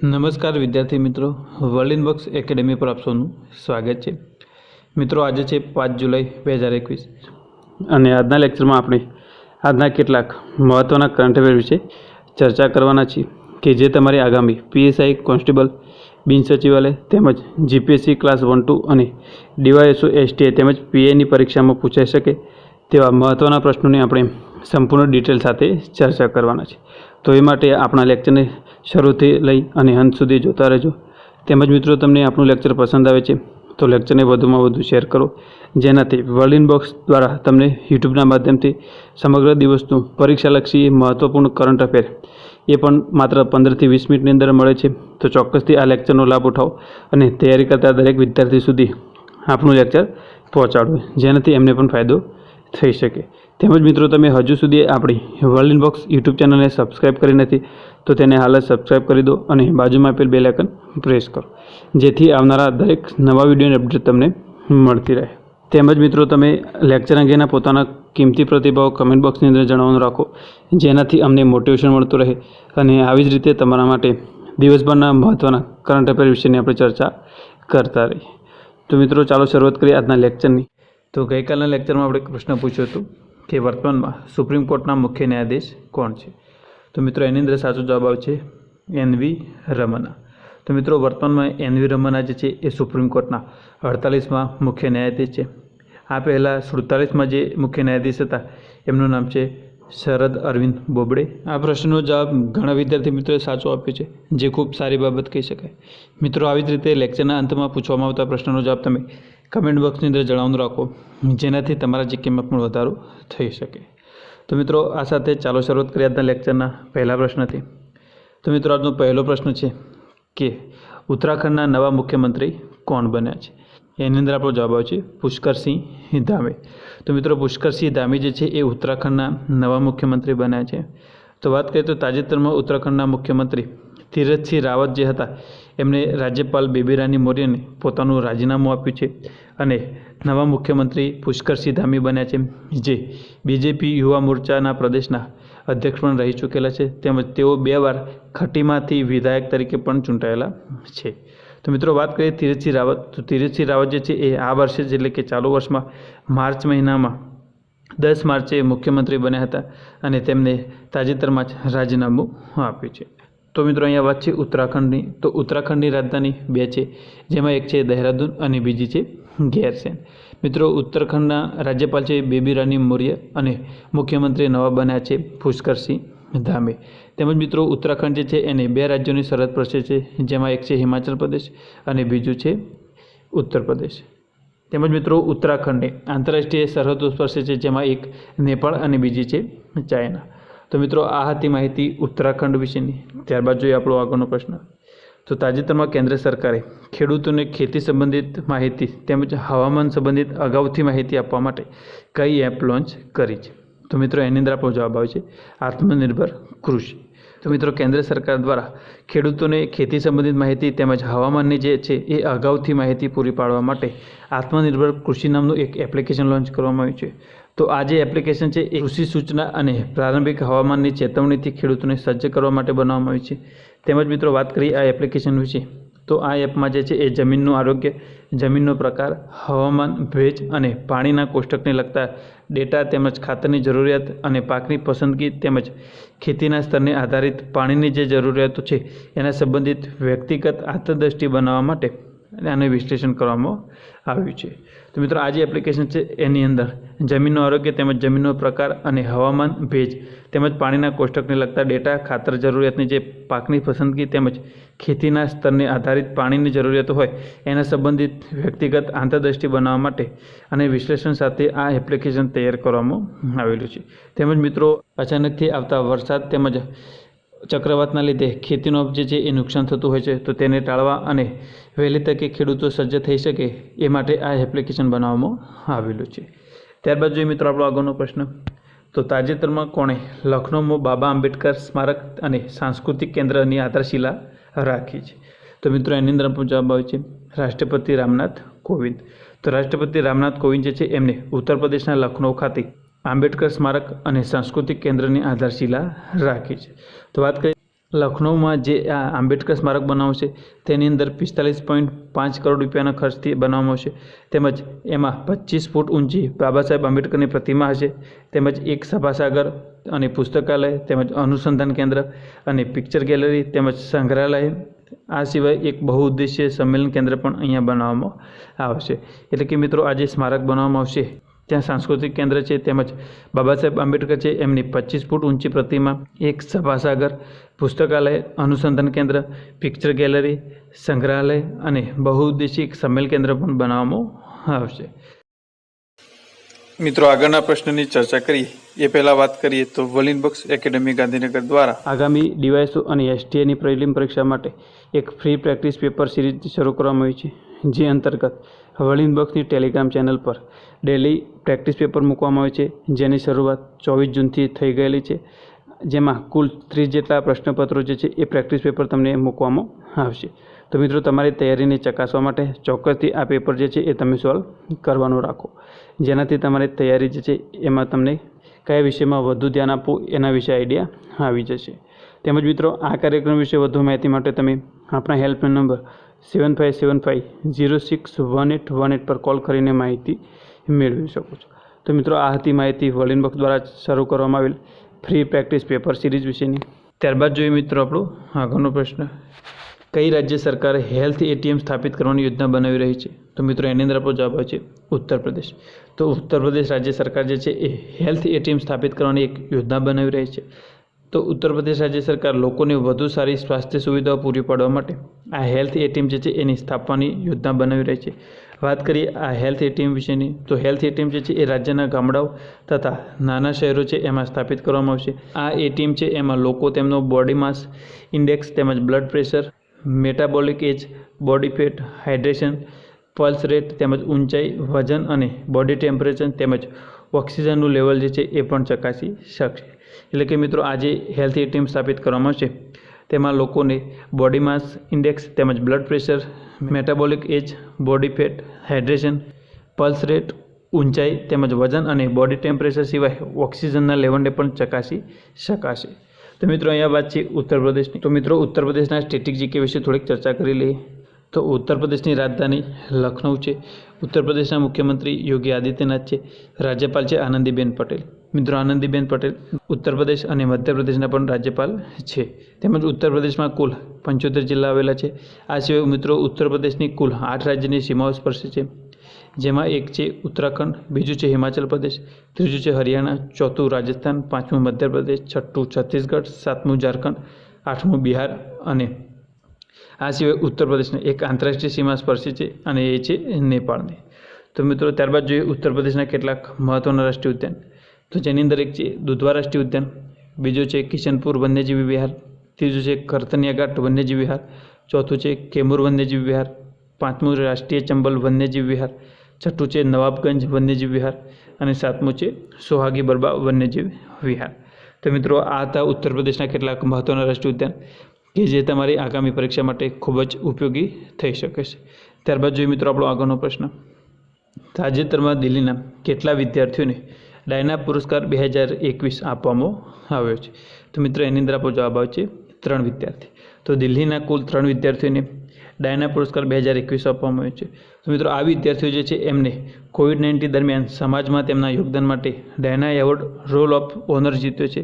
નમસ્કાર વિદ્યાર્થી મિત્રો, વર્લ્ડ ઇન બોક્સ એકેડેમી પર આપ સૌનું સ્વાગત છે। મિત્રો, આજે છે 5 જુલાઈ 2021 અને આજના લેક્ચરમાં આપણે આજના કેટલાક મહત્ત્વના કરંટ અફેર વિશે ચર્ચા કરવાના છીએ કે જે તમારી આગામી પીએસઆઈ કોન્સ્ટેબલ, બિન સચિવાલય તેમજ જીપીએસસી ક્લાસ 1, 2 અને ડીવાયએસઓ એસટીએ તેમજ પીએની પરીક્ષામાં પૂછાઈ શકે તેવા મહત્ત્વના પ્રશ્નોની આપણે સંપૂર્ણ ડિટેલ સાથે ચર્ચા કરવાના છે। તો એ માટે આપણા લેક્ચરને શરૂથી લઈ અને અંત સુધી જોતા રહેજો। તેમજ મિત્રો, તમને આપણું લેક્ચર પસંદ આવે છે તો લેક્ચરને વધુમાં વધુ શેર કરો, જેનાથી વર્લ્ડ ઇન બોક્સ દ્વારા તમને યુટ્યુબના માધ્યમથી સમગ્ર દિવસનું પરીક્ષાલક્ષી મહત્ત્વપૂર્ણ કરંટ અફેર એ પણ માત્ર 15 થી 20 મિનિટની અંદર મળે છે। તો ચોક્કસથી આ લેક્ચરનો લાભ ઉઠાવો અને તૈયારી કરતા દરેક વિદ્યાર્થી સુધી આપણું લેક્ચર પહોંચાડો, જેનાથી એમને પણ ફાયદો થઈ શકે। તેમજ મિત્રો, તમે હજુ સુધી આપણી વર્લ્ડ ઇન બોક્સ યુટ્યુબ ચેનલને સબસ્ક્રાઈબ કરી નથી તો તેને હાલ જ સબસ્ક્રાઈબ કરી દો અને બાજુમાં આપેલ બેલ આઇકન પ્રેસ કરો, જેથી આવનારા દરેક નવા વિડીયોની અપડેટ તમને મળતી રહે। તેમજ મિત્રો, તમે લેક્ચર અંગેના પોતાના કિંમતી પ્રતિભાવો કમેન્ટ બોક્સની અંદર જણાવવાનું રાખો, જેનાથી અમને મોટિવેશન મળતું રહે અને આવી જ રીતે તમારા માટે દિવસભરના મહત્ત્વના કરંટ અફેર વિશેની આપણે ચર્ચા કરતા રહીએ। તો મિત્રો, ચાલો શરૂઆત કરીએ આજના લેક્ચરની। તો ગઈકાલના લેક્ચરમાં આપણે પ્રશ્ન પૂછ્યો હતો કે વર્તમાનમાં સુપ્રીમ કોર્ટના મુખ્ય ન્યાયાધીશ કોણ છે? તો મિત્રો, એની અંદર સાચો જવાબ આવે છે એનવી રમન્ના। તો મિત્રો, વર્તમાનમાં એનવી રમન્ના જે છે એ સુપ્રીમ કોર્ટના 48મા મુખ્ય ન્યાયાધીશ છે। આ પહેલાં 47મા જે મુખ્ય ન્યાયાધીશ હતા એમનું નામ છે શરદ અરવિંદ બોબડે। આ પ્રશ્નનો જવાબ ઘણા વિદ્યાર્થી મિત્રોએ સાચો આપ્યો છે, જે ખૂબ સારી બાબત કહી શકાય। મિત્રો, આવી જ રીતે લેક્ચરના અંતમાં પૂછવામાં આવતા પ્રશ્નનો જવાબ તમે કમેન્ટ બોક્સની અંદર જણાવવાનું રાખો, જેનાથી તમારા જીકેમાં વધારો થઈ શકે। તો મિત્રો, આ સાથે ચાલો શરૂઆત કરીએ આજના લેક્ચરના પહેલા પ્રશ્નથી। તો મિત્રો, આજનો પહેલો પ્રશ્ન છે કે ઉત્તરાખંડના નવા મુખ્યમંત્રી કોણ બન્યા છે? એની અંદર આપણો જવાબ આવે છે પુષ્કરસિંહ ધામી। તો મિત્રો, પુષ્કરસિંહ ધામી જે છે એ ઉત્તરાખંડના નવા મુખ્યમંત્રી બન્યા છે। તો વાત કરીએ તો તાજેતરમાં ઉત્તરાખંડના મુખ્યમંત્રી તીરથસિંહ રાવત જે હતા એમણે રાજ્યપાલ બેબી રાની મૌર્યને પોતાનું રાજીનામું આપ્યું છે અને નવા મુખ્યમંત્રી પુષ્કરસિંહ ધામી બન્યા છે, જે બીજેપી યુવા મોરચાના પ્રદેશના અધ્યક્ષ પણ રહી ચૂકેલા છે, તેમજ તેઓ 2 વાર ખટીમાંથી વિધાયક તરીકે પણ ચૂંટાયેલા છે। તો મિત્રો, વાત કરીએ તીરથસિંહ રાવત, તો તીરથસિંહ રાવત જે છે એ આ વર્ષે જ એટલે કે ચાલુ વર્ષમાં માર્ચ મહિનામાં 10 માર્ચે મુખ્યમંત્રી બન્યા હતા અને તેમને તાજેતરમાં જ રાજીનામું આપ્યું છે। તો મિત્રો, અહીંયા વાત છે ઉત્તરાખંડની। તો ઉત્તરાખંડની રાજધાની 2 છે, જેમાં એક છે દહેરાદૂન અને બીજી છે ગેરસેન। મિત્રો, ઉત્તરાખંડના રાજ્યપાલ છે બેબી રાની મૌર્ય અને મુખ્યમંત્રી નવા બન્યા છે પુષ્કરસિંહ ધામી। તેમજ મિત્રો, ઉત્તરાખંડ જે છે એને 2 રાજ્યોની સરહદ સ્પર્શે છે, જેમાં એક છે હિમાચલ પ્રદેશ અને બીજું છે ઉત્તર પ્રદેશ। તેમજ મિત્રો, ઉત્તરાખંડને આંતરરાષ્ટ્રીય સરહદો સ્પર્શે છે, જેમાં એક નેપાળ અને બીજી છે ચાઇના। તો મિત્રો, આ હતી માહિતી ઉત્તરાખંડ વિશેની। ત્યારબાદ જોઈએ આપણો આગળનો પ્રશ્ન। તો તાજેતરમાં કેન્દ્ર સરકારે ખેડૂતોને ખેતી સંબંધિત માહિતી તેમજ હવામાન સંબંધિત અગાઉથી માહિતી આપવા માટે કઈ એપ લોન્ચ કરી છે? તો મિત્રો, એની અંદર આપણો જવાબ આવે છે આત્મનિર્ભર કૃષિ। તો મિત્રો, કેન્દ્ર સરકાર દ્વારા ખેડૂતોને ખેતી સંબંધિત માહિતી તેમજ હવામાનની જે છે એ અગાઉથી માહિતી પૂરી પાડવા માટે આત્મનિર્ભર કૃષિ નામનું એક એપ્લિકેશન લોન્ચ કરવામાં આવ્યું છે। તો આ જે એપ્લિકેશન છે એ કૃષિ સૂચના અને પ્રારંભિક હવામાનની ચેતવણીથી ખેડૂતોને સજ્જ કરવા માટે બનાવવામાં આવી છે। તેમજ મિત્રો, વાત કરીએ આ એપ્લિકેશન વિશે, તો આ એપમાં જે છે એ જમીનનું આરોગ્ય, જમીનનો પ્રકાર, હવામાન, ભેજ અને પાણીના કોષ્ટકને લગતા ડેટા તેમજ ખાતરની જરૂરિયાત અને પાકની પસંદગી તેમજ ખેતીના સ્તરને આધારિત પાણીની જે જરૂરિયાતો છે એના સંબંધિત વ્યક્તિગત આંતરદૃષ્ટિ બનાવવા માટે આને વિશ્લેષણ કરવામાં આવ્યું છે। તો મિત્રો, આ જે એપ્લિકેશન છે એની અંદર જમીનનું આરોગ્ય તેમજ જમીનનો પ્રકાર અને હવામાન, ભેજ તેમજ પાણીના કોષ્ટકને લગતા ડેટા, ખાતર જરૂરિયાતની જે પાકની પસંદગી તેમજ ખેતીના સ્તરને આધારિત પાણીની જરૂરિયાતો હોય એના સંબંધિત વ્યક્તિગત આંતરદૃષ્ટિ બનાવવા માટે અને વિશ્લેષણ સાથે આ એપ્લિકેશન તૈયાર કરવામાં આવેલું છે। તેમજ મિત્રો, અચાનકથી આવતા વરસાદ તેમજ ચક્રવાતના લીધે ખેતીનો જે છે એ નુકસાન થતું હોય છે, તો તેને ટાળવા અને વહેલી તકે ખેડૂતો સજ્જ થઈ શકે એ માટે આ એપ્લિકેશન બનાવવામાં આવેલું છે। ત્યારબાદ જોઈએ મિત્રો આપણો આગળનો પ્રશ્ન। તો તાજેતરમાં કોણે લખનૌમાં બાબા આંબેડકર સ્મારક અને સાંસ્કૃતિક કેન્દ્રની આધારશિલા રાખી છે? તો મિત્રો, એની અંદર આપણો જવાબ આવે છે રાષ્ટ્રપતિ રામનાથ કોવિંદ। તો રાષ્ટ્રપતિ રામનાથ કોવિંદ જે છે એમને ઉત્તર પ્રદેશના લખનૌ ખાતે આંબેડકર સ્મારક અને સાંસ્કૃતિક કેન્દ્રની આધારશિલા રાખી છે। તો વાત કરીએ લખનૌમાં જે આ આંબેડકર સ્મારક બનાવશે તેની અંદર 45.5 કરોડ રૂપિયાના ખર્ચથી બનાવવામાં આવશે, તેમજ એમાં 25 ફૂટ ઊંચી બાબા સાહેબ આંબેડકરની પ્રતિમા હશે, તેમજ એક સભાસાગર અને પુસ્તકાલય, તેમજ અનુસંધાન કેન્દ્ર અને પિક્ચર ગેલેરી, તેમજ સંગ્રહાલય. આ સિવાય એક બહુઉદ્દેશીય સંમેલન કેન્દ્ર પણ અહીંયા બનાવવામાં આવશે. એટલે કે મિત્રો આ જે સ્મારક બનાવવામાં આવશે ત્યાં સાંસ્કૃતિક કેન્દ્ર છે, તેમજ બાબા સાહેબ આંબેડકર છે એમની 25 ફૂટ ઊંચી પ્રતિમા, એક સભાસાગર, પુસ્તકાલય, અનુસંધાન કેન્દ્ર, પિક્ચર ગેલેરી, સંગ્રહાલય અને બહુઉદ્દેશીય સંમેલન કેન્દ્ર પણ બનાવવામાં આવશે. મિત્રો આગળના પ્રશ્નની ચર્ચા કરીએ એ પહેલાં વાત કરીએ તો વલિન બક્સ એકેડમી ગાંધીનગર દ્વારા આગામી ડીવાયએસઓ અને એસટીએની પ્રિલિમ પરીક્ષા માટે એક ફ્રી પ્રેક્ટિસ પેપર સિરીઝ શરૂ કરવામાં આવી છે, જે અંતર્ગત વલિન બક્સની ટેલિગ્રામ ચેનલ પર ડેલી પ્રેક્ટિસ પેપર મૂકવામાં આવે છે, જેની શરૂઆત 24 જૂનથી થઈ ગયેલી છે, જેમાં કુલ 30 જેટલા પ્રશ્નપત્રો જે છે એ પ્રેક્ટિસ પેપર તમને મૂકવામાં આવશે. તો મિત્રો તમારી તૈયારીને ચકાસવા માટે ચોક્કસથી આ પેપર જે છે એ તમે સોલ્વ કરવાનું રાખો, જેનાથી તમારી તૈયારી જે છે એમાં તમને કયા વિષયમાં વધુ ધ્યાન આપવું એના વિશે આઈડિયા આવી જશે. તેમજ મિત્રો આ કાર્યક્રમ વિશે વધુ માહિતી માટે તમે આપણા હેલ્પલાઇન નંબર 7575061818 પર કોલ કરીને માહિતી મેળવી શકો છો. તો મિત્રો આ હતી માહિતી વલિન બક્સ દ્વારા શરૂ કરવામાં આવેલ ફ્રી પ્રેક્ટિસ પેપર સિરીઝ વિશેની. ત્યારબાદ જોઈએ મિત્રો આપણો આગળનો પ્રશ્ન, કઈ રાજ્ય સરકારે હેલ્થ એટીએમ સ્થાપિત કરવાની યોજના બનાવી રહી છે? તો મિત્રો એની અંદર આપણો જવાબ આવે છે ઉત્તર પ્રદેશ. તો ઉત્તર પ્રદેશ રાજ્ય સરકાર જે છે એ હેલ્થ એટીએમ સ્થાપિત કરવાની એક યોજના બનાવી રહી છે. તો ઉત્તર પ્રદેશ રાજ્ય સરકાર લોકોને વધુ સારી સ્વાસ્થ્ય સુવિધાઓ પૂરી પાડવા માટે આ હેલ્થ એટીએમ જે છે એની સ્થાપવાની યોજના બનાવી રહી છે. વાત કરીએ આ હેલ્થ એટીએમ વિશેની, તો હેલ્થ એટીએમ જે છે એ રાજ્યના ગામડાઓ તથા નાના શહેરો છે એમાં સ્થાપિત કરવામાં આવશે. આ એટીએમ છે એમાં લોકો તેમનો બોડી માસ ઇન્ડેક્સ, તેમજ blood pressure, metabolic age, body fat, hydration, pulse rate, તેમજ ઊંચાઈ, વજન અને બોડી ટેમ્પરેચર, તેમજ ઓક્સિજનનું લેવલ જે છે એ પણ ચકાસી શકશે. એટલે કે મિત્રો આ જે હેલ્થ એટીએમ સ્થાપિત કરવામાં આવશે તેમાં લોકોને બોડી માસ ઇન્ડેક્સ, તેમજ blood pressure, metabolic age, body fat, hydration, pulse rate, ઊંચાઈ તેમજ વજન અને બોડી ટેમ્પરેચર સિવાય ઓક્સિજનના લેવલને પણ ચકાસી શકાશે. તો મિત્રો અહીંયા વાત છે ઉત્તર પ્રદેશની. તો મિત્રો ઉત્તર પ્રદેશના સ્ટેટિક જીકે વિશે થોડીક ચર્ચા કરી લઈએ. તો ઉત્તર પ્રદેશની રાજધાની લખનઉ છે. ઉત્તર પ્રદેશના મુખ્યમંત્રી યોગી આદિત્યનાથ છે. રાજ્યપાલ છે આનંદીબેન પટેલ. મિત્રો આનંદીબેન પટેલ ઉત્તર પ્રદેશ અને મધ્યપ્રદેશના પણ રાજ્યપાલ છે. તેમજ ઉત્તર પ્રદેશમાં કુલ 75 જિલ્લા આવેલા છે. આ સિવાય મિત્રો ઉત્તર પ્રદેશની કુલ 8 રાજ્યની સીમાઓ સ્પર્શે છે, જેમાં એક છે ઉત્તરાખંડ, બીજું છે હિમાચલ પ્રદેશ, ત્રીજું છે હરિયાણા, ચોથું રાજસ્થાન, પાંચમું મધ્યપ્રદેશ, છઠ્ઠું છત્તીસગઢ, સાતમું ઝારખંડ, આઠમું બિહાર અને આ સિવાય ઉત્તર પ્રદેશને એક આંતરરાષ્ટ્રીય સીમા સ્પર્શે છે અને એ છે નેપાળને. તો મિત્રો ત્યારબાદ જોઈએ ઉત્તર પ્રદેશના કેટલાક મહત્ત્વના રાષ્ટ્રીય ઉદ્યાન. તો જેની અંદર એક છે દુધવા રાષ્ટ્રીય ઉદ્યાન, બીજો છે કિશનપુર વન્યજીવી વિહાર, ત્રીજું છે કરતનિયા ઘાટ વન્યજીવી વિહાર, ચોથું છે કેમૂર વન્યજીવી વિહાર, પાંચમું રાષ્ટ્રીય ચંબલ વન્યજીવી વિહાર, છઠ્ઠું છે નવાબગંજ વન્યજીવી વિહાર અને સાતમું છે સોહાગી બરબા વન્યજીવી વિહાર. તો મિત્રો આ હતા ઉત્તર પ્રદેશના કેટલાક મહત્ત્વના રાષ્ટ્રીય ઉદ્યાન કે જે તમારી આગામી પરીક્ષા માટે ખૂબ જ ઉપયોગી થઈ શકે છે. ત્યારબાદ જોઈએ મિત્રો આપણો આગળનો પ્રશ્ન, તાજેતરમાં દિલ્હીના કેટલા વિદ્યાર્થીઓને ડાયના પુરસ્કાર 2021 આપવામાં આવ્યો છે? તો મિત્રો એની અંદર આપણો જવાબ આવે છે 3 વિદ્યાર્થી. તો દિલ્હીના કુલ 3 વિદ્યાર્થીઓને ડાયના પુરસ્કાર 2021 આપવામાં આવ્યો છે. તો મિત્રો આ વિદ્યાર્થીઓ જે છે એમને કોવિડ-19 દરમિયાન સમાજમાં તેમના યોગદાન માટે Diana award role of honour જીત્યો છે.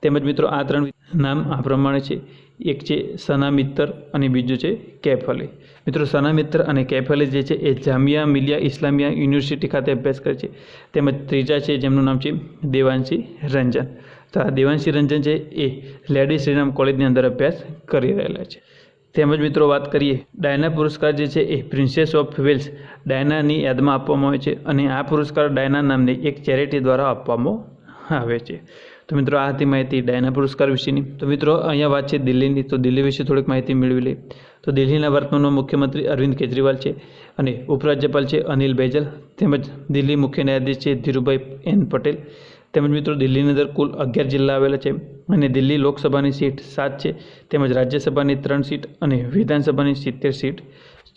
તેમજ મિત્રો આ 3 નામ આ પ્રમાણે છે, એક છે સના મિત્તર અને બીજું છે કૈફ અલી. મિત્રો સના મિત્તર અને કૈફ અલી જે છે એ જામિયા મિલિયા ઇસ્લામિયા યુનિવર્સિટી ખાતે અભ્યાસ કરે છે. તેમજ ત્રીજા છે જેમનું નામ છે દેવાંશી રંજન. તો આ દેવાંશી રંજન છે એ લેડી શ્રીરામ કોલેજની અંદર અભ્યાસ કરી રહેલા છે. તેમજ મિત્રો વાત કરીએ ડાયના પુરસ્કાર જે છે એ પ્રિન્સેસ ઓફ વેલ્સ ડાયનાની યાદમાં આપવામાં આવે છે અને આ પુરસ્કાર ડાયના નામની એક ચેરિટી દ્વારા આપવામાં આવે છે. તો મિત્રો આ હતી માહિતી ડાયના પુરસ્કાર વિશેની. તો મિત્રો અહીંયા વાત છે દિલ્હીની. તો દિલ્હી વિશે થોડીક માહિતી મેળવી લઈએ. તો દિલ્હીના વર્તમાન મુખ્યમંત્રી અરવિંદ કેજરીવાલ છે અને ઉપરાજ્યપાલ છે અનિલ બૈજલ, તેમજ દિલ્હી મુખ્ય ન્યાયાધીશ છે ધીરુભાઈ એન પટેલ. તેમજ મિત્રો દિલ્હીની અંદર કુલ 11 જિલ્લા આવેલા છે અને દિલ્હી લોકસભાની સીટ 7 છે, તેમજ રાજ્યસભાની 3 સીટ અને વિધાનસભાની 70 સીટ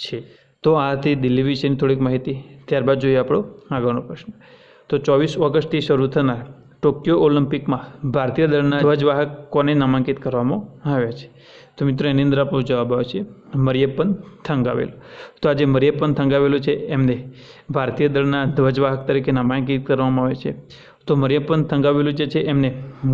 છે. તો આ હતી દિલ્હી વિશેની થોડીક માહિતી. ત્યારબાદ જોઈએ આપણો આગળનો પ્રશ્ન. તો 24 ઓગસ્ટથી શરૂ થનાર ટોક્યો ઓલિમ્પિકમાં ભારતીય દળના ધ્વજવાહક કોને નામાંકિત કરવામાં આવ્યા છે? તો મિત્રો એની અંદર આપણો જવાબ આવે છે મરિયપ્પન થંગાવેલુ. તો આ જે મરિયપ્પન થંગાવેલુ છે એમને ભારતીય દળના ધ્વજવાહક તરીકે નામાંકિત કરવામાં આવે છે. તો મરિયપ્પન થંગાવેલુ જે છે એમને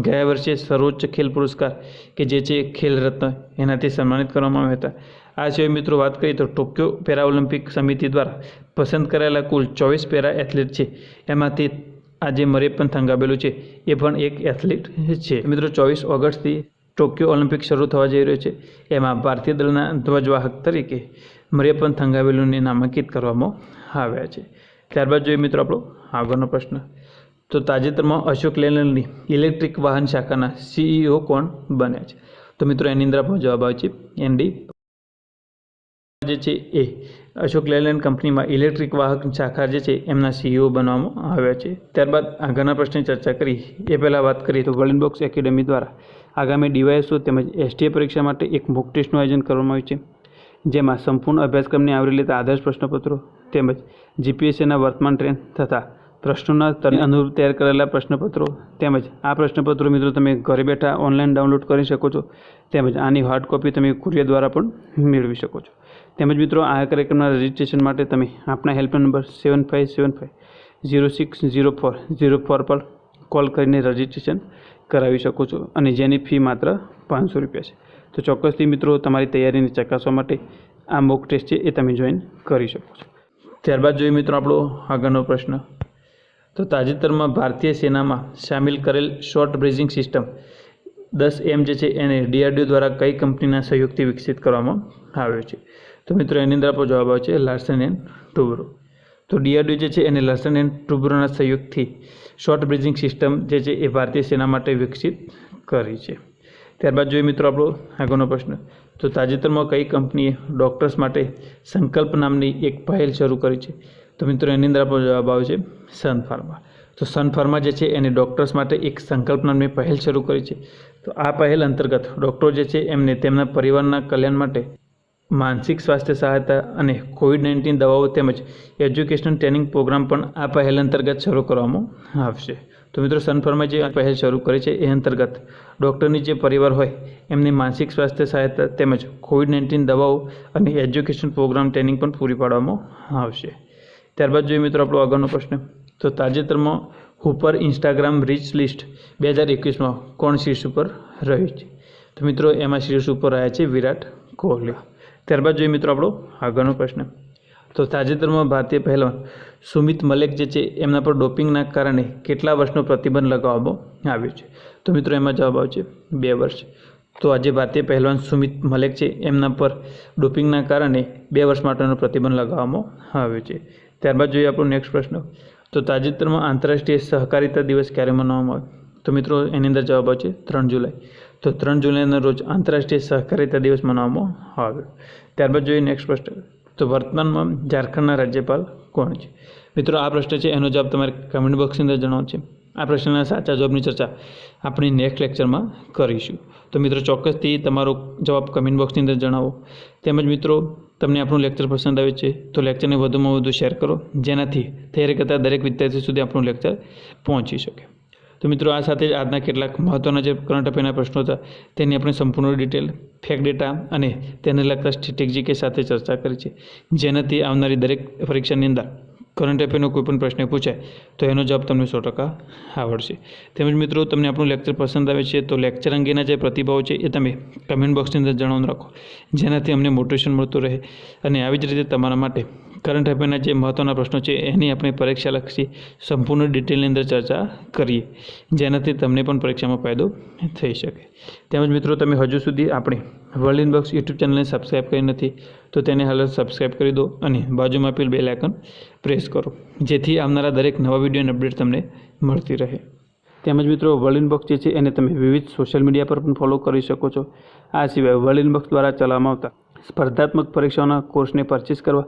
ગયા વર્ષે સર્વોચ્ચ ખેલ પુરસ્કાર કે જે છે ખેલ રત્ન એનાથી સન્માનિત કરવામાં આવ્યા હતા. આ સિવાય મિત્રો વાત કરીએ તો ટોક્યો પેરા ઓલિમ્પિક સમિતિ દ્વારા પસંદ કરાયેલા કુલ 24 પેરા એથ્લેટ છે એમાંથી આ જે મરિયપ્પન થંગાવેલુ છે એ પણ એક એથ્લેટ છે. મિત્રો 24 ઓગસ્ટથી ટોક્યો ઓલિમ્પિક શરૂ થવા જઈ રહ્યો છે. એમાં ભારતીય દળના ધ્વજવાહક તરીકે મરિયપ્પન થંગાવેલુને નામાંકિત કરવામાં આવ્યા છે. ત્યારબાદ જોઈએ મિત્રો આપણો આગળનો પ્રશ્ન. તો તાજેતરમાં અશોક લેલન્ડની ઇલેક્ટ્રિક વાહન શાખાના CEO કોણ બન્યા છે? તો મિત્રો એની અંદર આપણો જવાબ આવે છે એનડી જે છે એ અશોક લેલન્ડ કંપનીમાં ઇલેક્ટ્રિક વાહન શાખા જે છે એમના CEO બનવામાં આવ્યા છે. ત્યારબાદ આગળના પ્રશ્નની ચર્ચા કરી એ પહેલાં વાત કરીએ તો વર્લ્ડ બોક્સ એકેડેમી દ્વારા આગામી DYSO તેમજ STA પરીક્ષા માટે એક મોક ટેસ્ટનું આયોજન કરવામાં આવ્યું છે, જેમાં સંપૂર્ણ અભ્યાસક્રમને આવરી લેતા આદર્શ પ્રશ્નપત્રો તેમજ GPSCના વર્તમાન ટ્રેન્ડ તથા પ્રશ્નોના સ્તરને અનુરૂપ તૈયાર કરેલા પ્રશ્નપત્રો તેમજ આ પ્રશ્નપત્રો મિત્રો તમે ઘરે બેઠા ઓનલાઈન ડાઉનલોડ કરી શકો છો તેમજ આની હાર્ડ કોપી તમે કુરિયર દ્વારા પણ મેળવી શકો છો. તેમજ મિત્રો આ કાર્યક્રમના રજિસ્ટ્રેશન માટે તમે આપણા હેલ્પલાઇન નંબર 7575060404 પર કોલ કરીને રજિસ્ટ્રેશન કરાવી શકો છો અને જેની ફી માત્ર ₹500 છે. તો ચોક્કસથી મિત્રો તમારી તૈયારીને ચકાસવા માટે આ મોક ટેસ્ટ છે એ તમે જોઈન કરી શકો છો. ત્યારબાદ જોઈએ મિત્રો આપણો આગળનો પ્રશ્ન. તો તાજેતરમાં ભારતીય સેનામાં સામેલ કરેલ શોર્ટ બ્રેજિંગ સિસ્ટમ 10M જે છે એને DRDO દ્વારા કઈ કંપનીના સહયોગથી વિકસિત કરવામાં આવ્યો છે? તો મિત્રો એની અંદર આપણો જવાબ આવે છે લાર્સન એન્ડ ટુબ્રો. તો DRDO જે છે એને લાર્સન એન્ડ ટુબ્રોના સહયોગથી શોર્ટ બ્રેજિંગ સિસ્ટમ જે છે એ ભારતીય સેના માટે વિકસિત કરી છે. ત્યારબાદ જોઈએ મિત્રો આપણો આગળનો પ્રશ્ન. તો તાજેતરમાં કઈ કંપનીએ ડૉક્ટર્સ માટે સંકલ્પ નામની એક પહેલ શરૂ કરી છે? તો મિત્રો એની અંદર આપણો જવાબ આવે છે સન ફાર્મા. તો સન ફાર્મા જે છે એને ડૉક્ટર્સ માટે એક સંકલ્પ નામની પહેલ શરૂ કરી છે. તો આ પહેલ અંતર્ગત ડૉક્ટરો જે છે એમને તેમના પરિવારના કલ્યાણ માટે માનસિક સ્વાસ્થ્ય સહાયતા અને COVID-19 દવાઓ તેમજ એજ્યુકેશનલ ટ્રેનિંગ પ્રોગ્રામ પણ આ પહેલ અંતર્ગત શરૂ કરવામાં આવશે. તો મિત્રો સન ફાર્મા જે પહેલ શરૂ કરી છે એ અંતર્ગત ડૉક્ટરની જે પરિવાર હોય એમને માનસિક સ્વાસ્થ્ય સહાયતા તેમજ COVID-19 દવાઓ અને એજ્યુકેશન પ્રોગ્રામ ટ્રેનિંગ પણ પૂરી પાડવામાં આવશે. ત્યારબાદ જોઈએ મિત્રો આપણો આગળનો પ્રશ્ન. તો તાજેતરમાં હુપર ઇન્સ્ટાગ્રામ રીચ લિસ્ટ 2021માં કોણ શીર્ષ ઉપર રહ્યું છે? તો મિત્રો એમાં શીર્ષ ઉપર રહ્યા છે વિરાટ કોહલી. ત્યારબાદ જોઈએ મિત્રો આપણો આગળનો પ્રશ્ન. તો તાજેતરમાં ભારતીય પહેલવાન સુમિત મલેક જે છે એમના પર ડોપિંગના કારણે કેટલા વર્ષનો પ્રતિબંધ લગાવવામાં આવ્યો છે? તો મિત્રો એમાં જવાબ આવે છે 2 વર્ષ. તો આજે ભારતીય પહેલવાન સુમિત મલેક છે એમના પર ડોપિંગના કારણે 2 વર્ષ માટેનો પ્રતિબંધ લગાવવામાં આવ્યો છે. ત્યારબાદ જોઈએ આપણો નેક્સ્ટ પ્રશ્ન. તો તાજેતરમાં આંતરરાષ્ટ્રીય સહકારિતા દિવસ ક્યારે મનાવવામાં આવે? તો મિત્રો એની અંદર જવાબ આવે છે 3 જુલાઈ. તો 3 જુલાઈના રોજ આંતરરાષ્ટ્રીય સહકારિતા દિવસ મનાવવામાં આવ્યો. ત્યારબાદ જોઈએ નેક્સ્ટ પ્રશ્ન. તો વર્તમાનમાં ઝારખંડના રાજ્યપાલ કોણ છે? મિત્રો આ પ્રશ્ન છે એનો જવાબ તમારે કમેન્ટ બોક્સની અંદર જણાવવાનો છે. આ પ્રશ્નના સાચા જવાબની ચર્ચા આપણે નેક્સ્ટ લેક્ચરમાં કરીશું. તો મિત્રો ચોક્કસથી તમારો જવાબ કમેન્ટ બોક્સની અંદર જણાવો. તેમજ મિત્રો તમને આપણું લેક્ચર પસંદ આવે છે તો લેક્ચરને વધુમાં વધુ શેર કરો, જેનાથી તૈયારી કરતા દરેક વિદ્યાર્થી સુધી આપણું લેક્ચર પહોંચી શકે. તો મિત્રો આ સાથે જ આજના કેટલાક મહત્ત્વના જે કરંટ અફેરના પ્રશ્નો હતા તેની આપણે સંપૂર્ણ ડિટેલ, ફેક ડેટા અને તેને લગતા સ્ટ્રેટેજી સાથે ચર્ચા કરી છે, જેનાથી આવનારી દરેક પરીક્ષાની અંદર કરંટ અફેરનો કોઈ પણ પ્રશ્ન પૂછાય તો એનો જવાબ તમને 100% આવડશે. તેમજ મિત્રો તમને આપણું લેક્ચર પસંદ આવે છે તો લેક્ચર અંગેના જે પ્રતિભાવો છે એ તમે કમેન્ટ બોક્સની અંદર જણાવવાનું રાખો, જેનાથી અમને મોટિવેશન મળતું રહે અને આવી જ રીતે તમારા માટે કરંટ અફેરના જે મહત્ત્વના પ્રશ્નો છે એની આપણે પરીક્ષાલક્ષી સંપૂર્ણ ડિટેલની અંદર ચર્ચા કરીએ, જેનાથી તમને પણ પરીક્ષામાં ફાયદો થઈ શકે. તેમજ મિત્રો તમે હજુ સુધી આપણે વર્લ્ડ ઇન બોક્સ યુટ્યુબ ચેનલને સબસ્ક્રાઈબ કરી નથી તો તેને હાલ સબસ્ક્રાઈબ કરી દો અને બાજુમાં આપેલ બેલ આઇકન પ્રેસ કરો, જેથી આવનારા દરેક નવા વિડીયોની અપડેટ તમને મળતી રહે. તેમજ મિત્રો વર્લ્ડ ઇન બોક્સ જે છે એને તમે વિવિધ સોશિયલ મીડિયા પર પણ ફોલો કરી શકો છો. આ સિવાય વર્લ્ડ ઇન બોક્સ દ્વારા ચલાવવામાં આવતા સ્પર્ધાત્મક પરીક્ષાઓના કોર્સને પરચેસ કરવા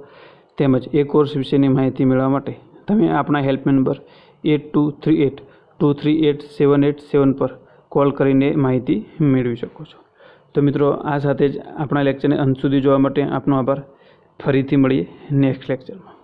તેમજ એ કોર્સ વિશેની માહિતી મેળવવા માટે તમે આપણા હેલ્પલાઇન નંબર 8238238787 પર કોલ કરીને માહિતી મેળવી શકો છો. તો મિત્રો આ સાથે જ આપણા લેક્ચરને અંત સુધી જોવા માટે આપનો આભાર. ફરીથી મળીએ નેક્સ્ટ લેક્ચરમાં.